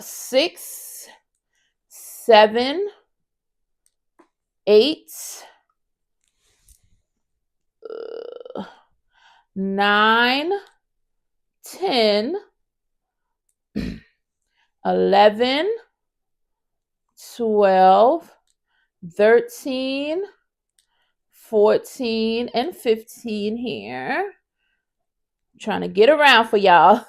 6, 7, 8, 9, 10, 11, 12, 13, 14, and 15 here. I'm trying to get around for y'all.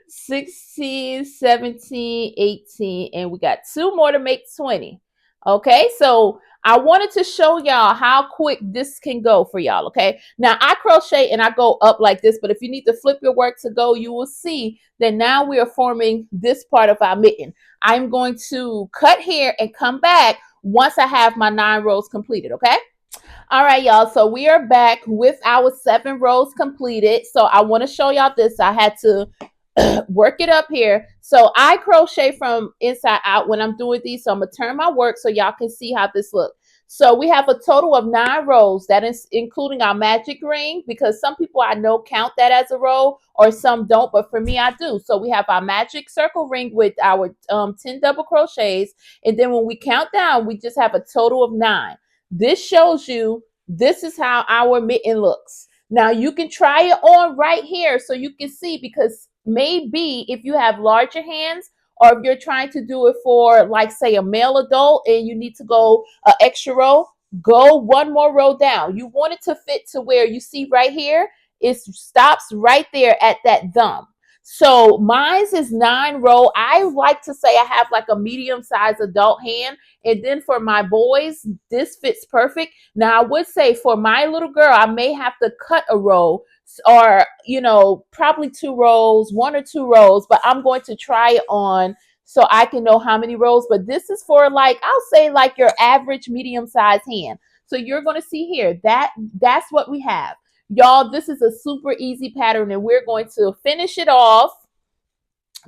16, 17, 18, and we got 2 more to make 20. Okay, so I wanted to show y'all how quick this can go for y'all. Okay, now I crochet and I go up like this, but if you need to flip your work to go, you will see that now we are forming this part of our mitten. I'm going to cut here and come back once I have my 9 rows completed. Okay. All right, y'all. So we are back with our 7 rows completed. So I want to show y'all this. I had to work it up here. So I crochet from inside out when I'm doing these. So I'm going to turn my work so y'all can see how this looks. So we have a total of 9 rows. That is including our magic ring, because some people I know count that as a row or some don't. But for me, I do. So we have our magic circle ring with our 10 double crochets. And then when we count down, we just have a total of 9. This shows you this is how our mitten looks. Now you can try it on right here so you can see, because maybe if you have larger hands or if you're trying to do it for, like, say, a male adult and you need to go an extra row, go 1 more row down. You want it to fit to where you see right here, it stops right there at that thumb. So mine's is 9 row. I like to say I have like a medium-sized adult hand. And then for my boys, this fits perfect. Now I would say for my little girl, I may have to cut a row, or, you know, probably 2 rows, 1 or 2 rows, but I'm going to try it on so I can know how many rows. But this is for, like, I'll say like your average medium-sized hand. So you're going to see here that's what we have. Y'all, this is a super easy pattern, and we're going to finish it off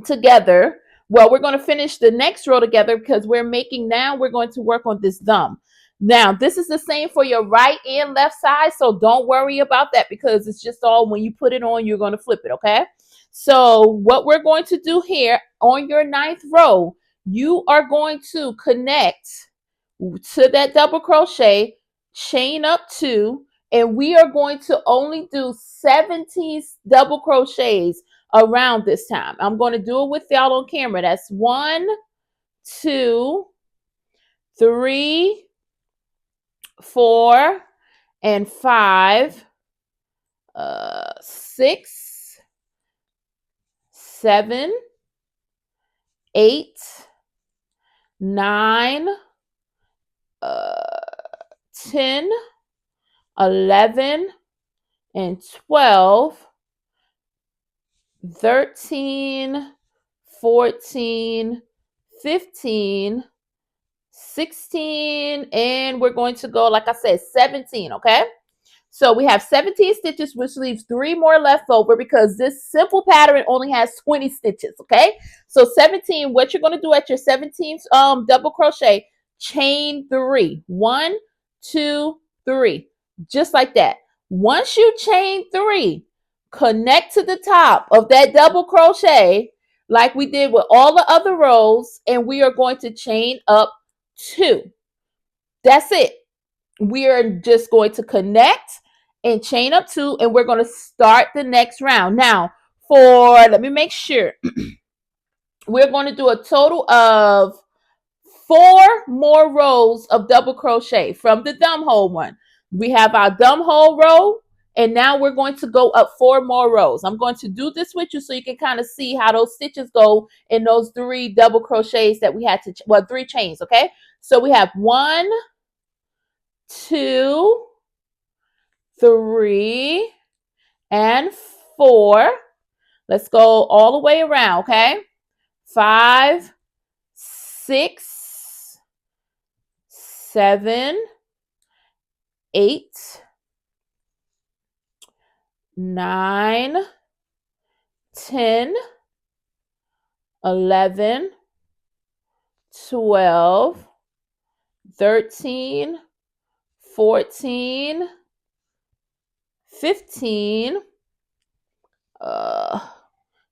together. Well, we're going to finish the next row together because we're going to work on this thumb. Now, this is the same for your right and left side, so don't worry about that because it's just all when you put it on, you're going to flip it, okay? So what we're going to do here on your 9th row, you are going to connect to that double crochet, chain up 2, and we are going to only do 17 double crochets around this time. I'm going to do it with y'all on camera. That's 1, 2, 3, 4, and 5, 6, 7, 8, 9, 10, 11, and 12, 13, 14, 15, 16, and we're going to go, like I said, 17, okay? So we have 17 stitches, which leaves 3 more left over because this simple pattern only has 20 stitches, okay? So 17, what you're going to do at your 17th double crochet, chain 3. 1, 2, 3. Just like that. Once you chain 3, connect to the top of that double crochet like we did with all the other rows, and we are going to chain up 2. That's it. We are just going to connect and chain up 2, and we're going to start the next round. Now, let me make sure, we're going to do a total of 4 more rows of double crochet from the thumb hole one. We have our thumb hole row, and now we're going to go up 4 more rows. I'm going to do this with you so you can kind of see how those stitches go in those 3 double crochets that we had to, 3 chains, okay? So we have 1, 2, 3, and 4. Let's go all the way around, okay? 5, 6, 7, 8, 9, 10, 11, 12, 13, 14, 15,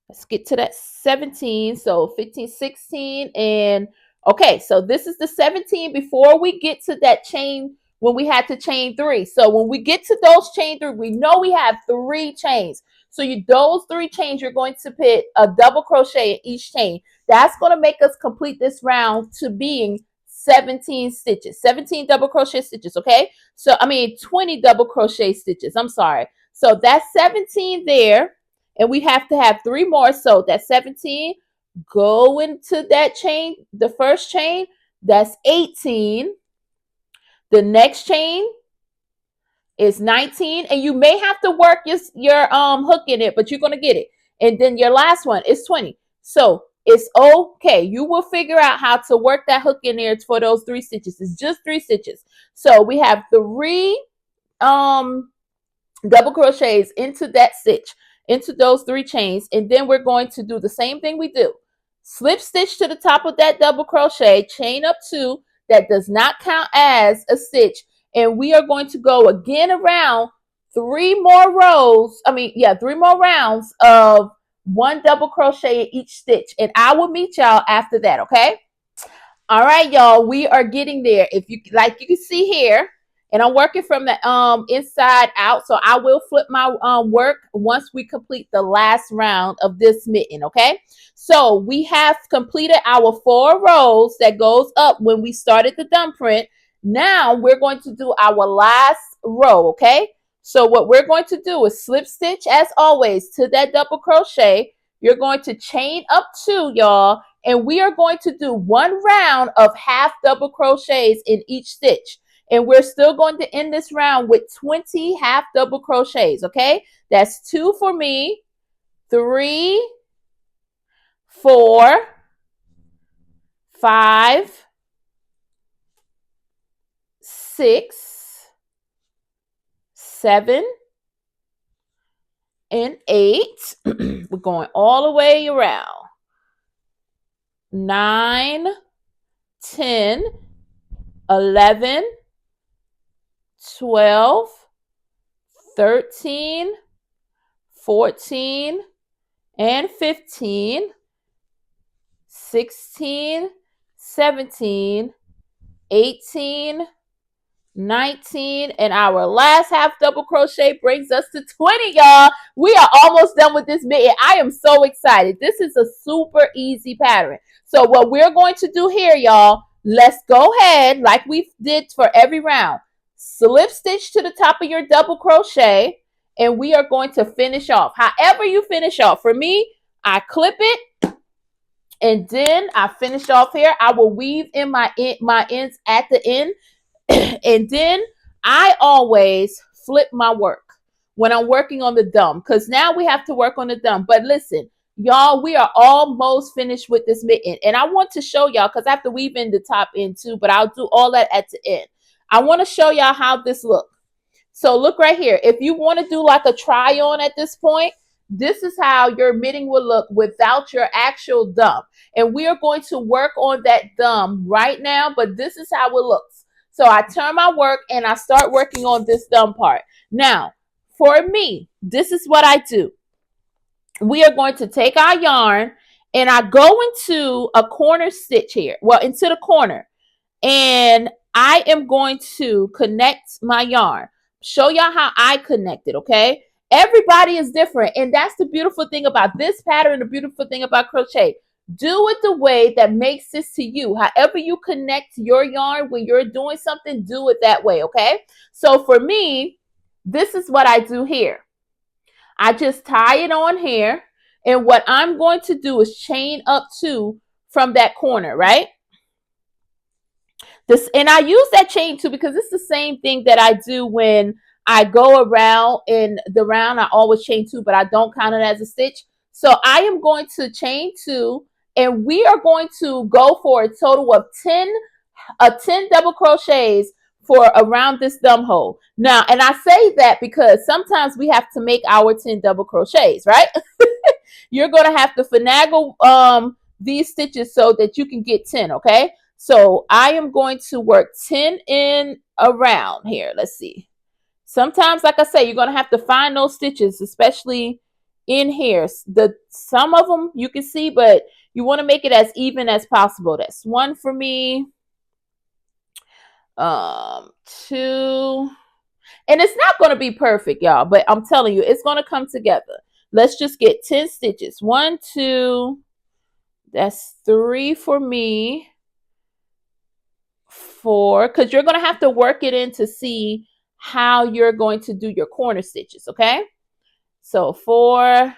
Let's get to that 17. So 15, 16, and okay, so this is the 17 before we get to that chain when we had to chain 3. So when we get to those chain 3, we know we have 3 chains. So those 3 chains, you're going to put a double crochet in each chain. That's going to make us complete this round to being 17 stitches, 17 double crochet stitches, okay? So, 20 double crochet stitches. I'm sorry. So that's 17 there. And we have to have 3 more. So that's 17. Go into that chain, the first chain, that's 18. The next chain is 19. And you may have to work your hook in it, but you're going to get it. And then your last one is 20. So it's okay. You will figure out how to work that hook in there for those 3 stitches. It's just 3 stitches. So we have 3 double crochets into that stitch, into those 3 chains, and then we're going to do the same thing we do. Slip stitch to the top of that double crochet, chain up 2. That does not count as a stitch, and we are going to go again around 3 more rows. 3 more rounds of 1 double crochet in each stitch, and I will meet y'all after that. Okay. All right, y'all, we are getting there. If you like, you can see here, and I'm working from the inside out, so I will flip my work once we complete the last round of this mitten, okay? So we have completed our 4 rows that goes up when we started the thumb print. Now we're going to do our last row, okay? So what we're going to do is slip stitch, as always, to that double crochet. You're going to chain up 2, y'all, and we are going to do 1 round of half double crochets in each stitch. And we're still going to end this round with 20 half double crochets, okay? That's 2 for me, 3, 4, 5, 6, 7, and 8. We're going all the way around. 9, 10, 11, 12, 13, 14, and 15, 16, 17, 18, 19, and our last half double crochet brings us to 20, y'all. We are almost done with this mitten. I am so excited. This is a super easy pattern. So what we're going to do here, y'all, let's go ahead like we did for every round. Slip stitch to the top of your double crochet, and we are going to finish off. However you finish off. For me, I clip it, and then I finish off here. I will weave in my ends at the end. And then I always flip my work when I'm working on the thumb, because now we have to work on the thumb. But listen, y'all, we are almost finished with this mitten. And I want to show y'all, because I have to weave in the top end too, but I'll do all that at the end. I want to show y'all how this looks. So look right here. If you want to do like a try on at this point, this is how your mitten will look without your actual thumb. And we are going to work on that thumb right now, but this is how it looks. So I turn my work and I start working on this thumb part. Now, for me, this is what I do. We are going to take our yarn and I go into a corner stitch here. Well, into the corner. And I am going to connect my yarn. Show y'all how I connect it, okay? Everybody is different. And that's the beautiful thing about this pattern, the beautiful thing about crochet. Do it the way that makes sense to you. However you connect your yarn when you're doing something, do it that way, okay? So for me, this is what I do here. I just tie it on here. And what I'm going to do is chain up 2 from that corner, right? And I use that chain too because it's the same thing that I do when I go around in the round. I always chain 2, but I don't count it as a stitch. So I am going to chain 2, and we are going to go for a total of 10 double crochets for around this thumb hole. Now, and I say that because sometimes we have to make our 10 double crochets, right? You're going to have to finagle these stitches so that you can get 10, okay? So I am going to work 10 in around here. Let's see. Sometimes, like I say, you're going to have to find those stitches, especially in here. Some of them you can see, but you want to make it as even as possible. That's one for me. Two. And it's not going to be perfect, y'all, but I'm telling you, it's going to come together. Let's just get 10 stitches. 1, 2, that's 3 for me. 4, because you're going to have to work it in to see how you're going to do your corner stitches, okay? So 4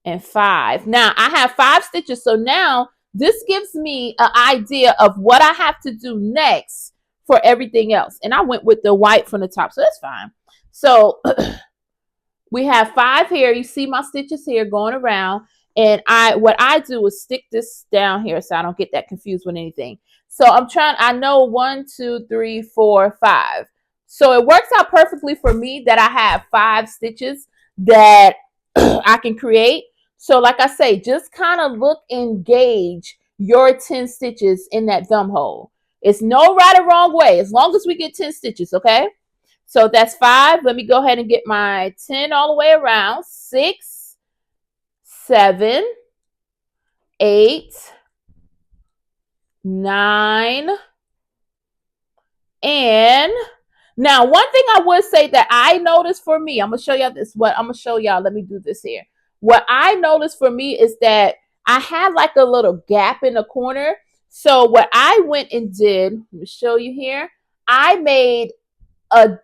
and 5. Now, I have 5 stitches, so now this gives me an idea of what I have to do next for everything else. And I went with the white from the top, so that's fine. So we have 5 here. You see my stitches here going around. And what I do is stick this down here so I don't get that confused with anything. So I know 1, 2, 3, 4, 5. So it works out perfectly for me that I have 5 stitches that I can create. So like I say, just kind of look and gauge your 10 stitches in that thumb hole. It's no right or wrong way, as long as we get 10 stitches, okay? So that's 5. Let me go ahead and get my 10 all the way around. 6, 7, 8, 9, and now one thing I would say that I noticed for me, I'm going to show y'all this. What I'm going to show y'all, let me do this here. What I noticed for me is that I had like a little gap in the corner. So what I went and did, let me show you here. I made a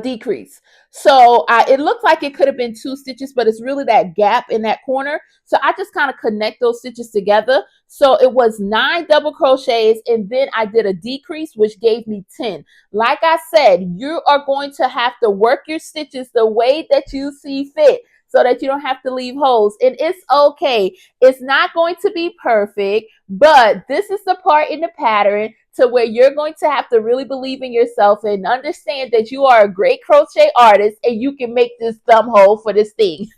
decrease. So it looked like it could have been 2 stitches, but it's really that gap in that corner. So I just kind of connect those stitches together. So it was 9 double crochets, and then I did a decrease, which gave me 10. Like I said, you are going to have to work your stitches the way that you see fit, so that you don't have to leave holes. And it's okay. It's not going to be perfect, but this is the part in the pattern to where you're going to have to really believe in yourself and understand that you are a great crochet artist and you can make this thumb hole for this thing.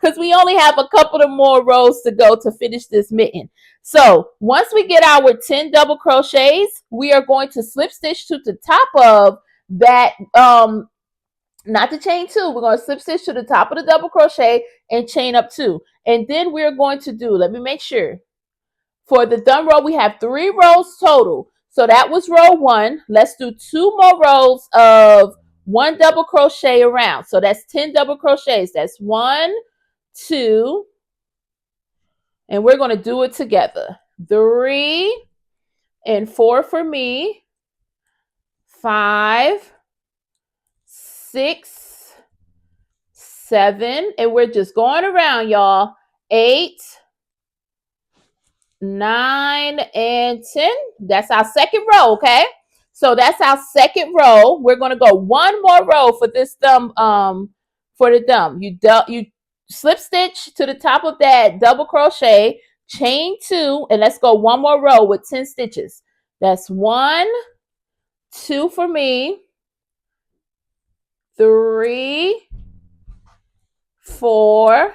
Because we only have a couple of more rows to go to finish this mitten. So once we get our 10 double crochets, we are going to slip stitch to the top of that, not to chain 2. We're going to slip stitch to the top of the double crochet and chain up 2. And then we're going to do, let me make sure. For the thumb row, we have 3 rows total. So that was row 1. Let's do 2 more rows of 1 double crochet around. So that's 10 double crochets. That's 1, 2, and we're going to do it together. 3 and 4 for me. 5, 6, 7, and we're just going around, y'all. 8, 9, and 10. That's our second row, okay? So that's our second row. We're going to go 1 more row for this thumb, for the thumb. You slip stitch to the top of that double crochet, chain 2, and let's go 1 more row with 10 stitches. That's 1, 2 for me, 3, 4,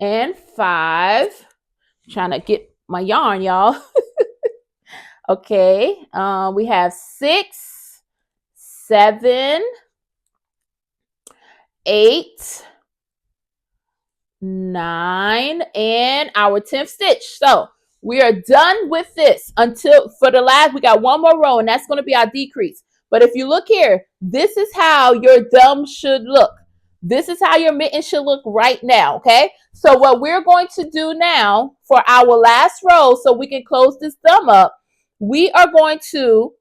and 5. Trying to get my yarn, y'all. Okay, we have 6, 7, 8, 9, and our 10th stitch. So we are done with this until for the last, we got 1 more row, and that's going to be our decrease. But if you look here, this is how your thumb should look. This is how your mitten should look right now, okay? So what we're going to do now for our last row, so we can close this thumb up, we are going to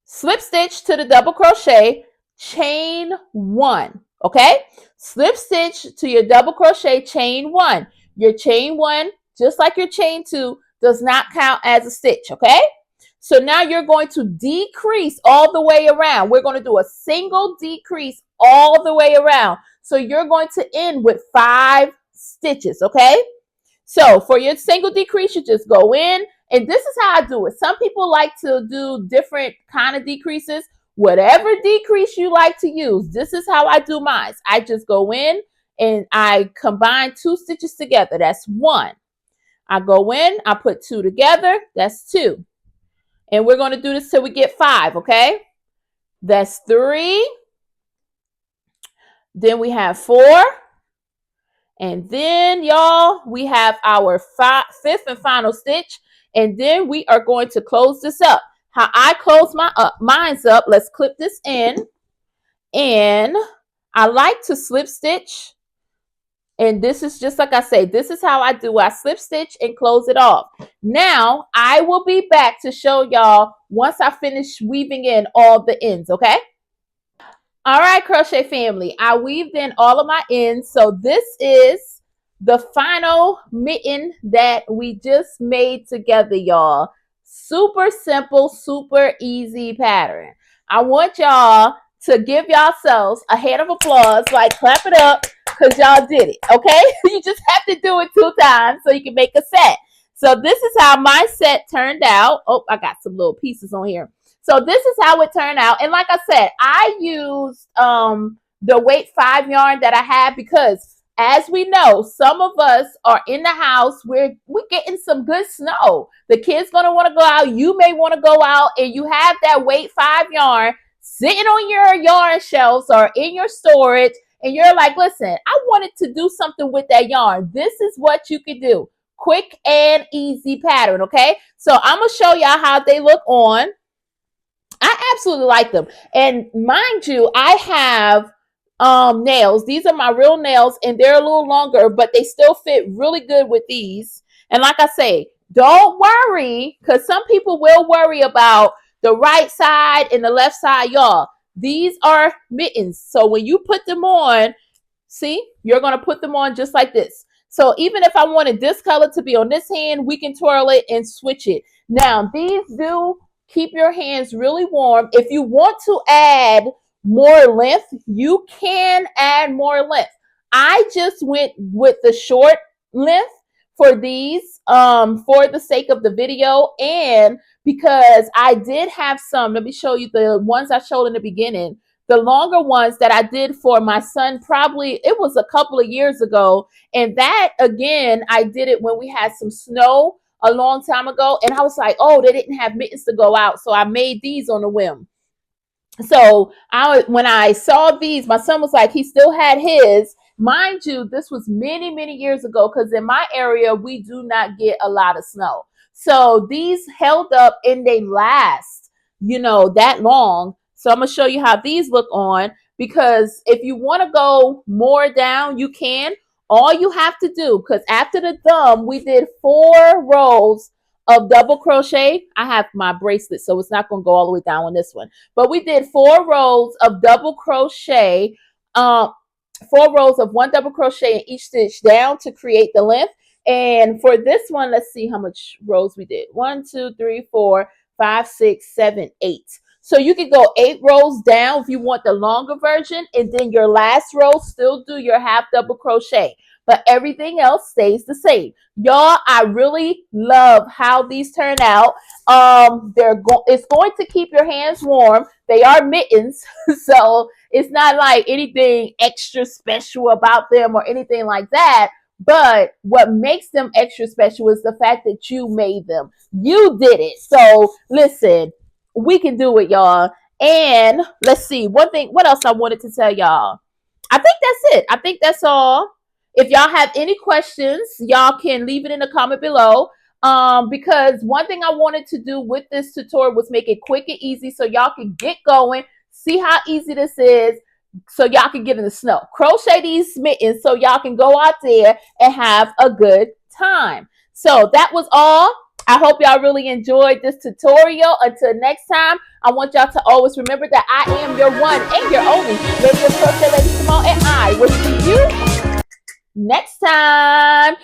slip stitch to the double crochet, chain 1, okay? Slip stitch to your double crochet, chain 1. Your chain 1, just like your chain 2, does not count as a stitch, okay? So now you're going to decrease all the way around. We're going to do a single decrease all the way around. So you're going to end with 5 stitches, okay? So for your single decrease, you just go in, and this is how I do it. Some people like to do different kind of decreases. Whatever decrease you like to use, this is how I do mine. I just go in and I combine 2 stitches together. That's 1. I go in, I put 2 together. That's 2. And we're going to do this till we get 5, okay? That's 3. Then we have 4. And then, y'all, we have our 5th and final stitch. And then we are going to close this up. How I close mine's up, let's clip this in. And I like to slip stitch. And this is just like I say, this is how I do. I slip stitch and close it off. Now, I will be back to show y'all once I finish weaving in all the ends, okay? All right, crochet family, I weaved in all of my ends. So this is the final mitten that we just made together, y'all. Super simple, super easy pattern. I want y'all to give yourselves a hand of applause, like clap it up, because y'all did it, okay? You just have to do it 2 times so you can make a set. So this is how my set turned out. Oh, I got some little pieces on here. So this is how it turned out. And like I said, I used the weight 5 yarn that I had because as we know, some of us are in the house where we're getting some good snow. The kids going to want to go out. You may want to go out and you have that weight 5 yarn sitting on your yarn shelves or in your storage. And you're like, listen, I wanted to do something with that yarn. This is what you can do. Quick and easy pattern, okay? So I'm going to show y'all how they look on. I absolutely like them. And mind you, I have nails. These are my real nails and they're a little longer, but they still fit really good with these. And like I say, don't worry, because some people will worry about the right side and the left side, y'all. These are mittens. So when you put them on, see, you're going to put them on just like this. So even if I wanted this color to be on this hand, we can twirl it and switch it. Now, these do keep your hands really warm. If you want to add more length, you can add more length. I just went with the short length for these for the sake of the video and because I did have some. Let me show you the ones I showed in the beginning. The longer ones that I did for my son, probably it was a couple of years ago. And that, again, I did it when we had some snow a long time ago. And I was like, oh, they didn't have mittens to go out. So I made these on a whim. So when I saw these, my son was like, he still had his. Mind you, this was many, many years ago because in my area, we do not get a lot of snow. So these held up and they last, that long. So I'm going to show you how these look on because if you want to go more down, you can. All you have to do, because after the thumb, we did 4 rows of double crochet. I have my bracelet, so it's not going to go all the way down on this one. But we did 4 rows of double crochet, 4 rows of 1 double crochet in each stitch down to create the length. And for this one, let's see how much rows we did. 1, 2, 3, 4, 5, 6, 7, 8. So you can go 8 rows down if you want the longer version, and then your last row still do your half double crochet, but everything else stays the same. Y'all, I really love how these turn out. It's going to keep your hands warm. They are mittens, so it's not like anything extra special about them or anything like that. But what makes them extra special is the fact that you made them. You did it. So listen, we can do it, y'all. And let's see, what else I wanted to tell y'all. I think that's it. I think that's all. If y'all have any questions, y'all can leave it in the comment below. Because one thing I wanted to do with this tutorial was make it quick and easy so y'all can get going, see how easy this is, so y'all can get in the snow. Crochet these mittens so y'all can go out there and have a good time. So that was all. I hope y'all really enjoyed this tutorial. Until next time, I want y'all to always remember that I am your one and your only Lady of Crochet, LadySamoan, and I will see you next time.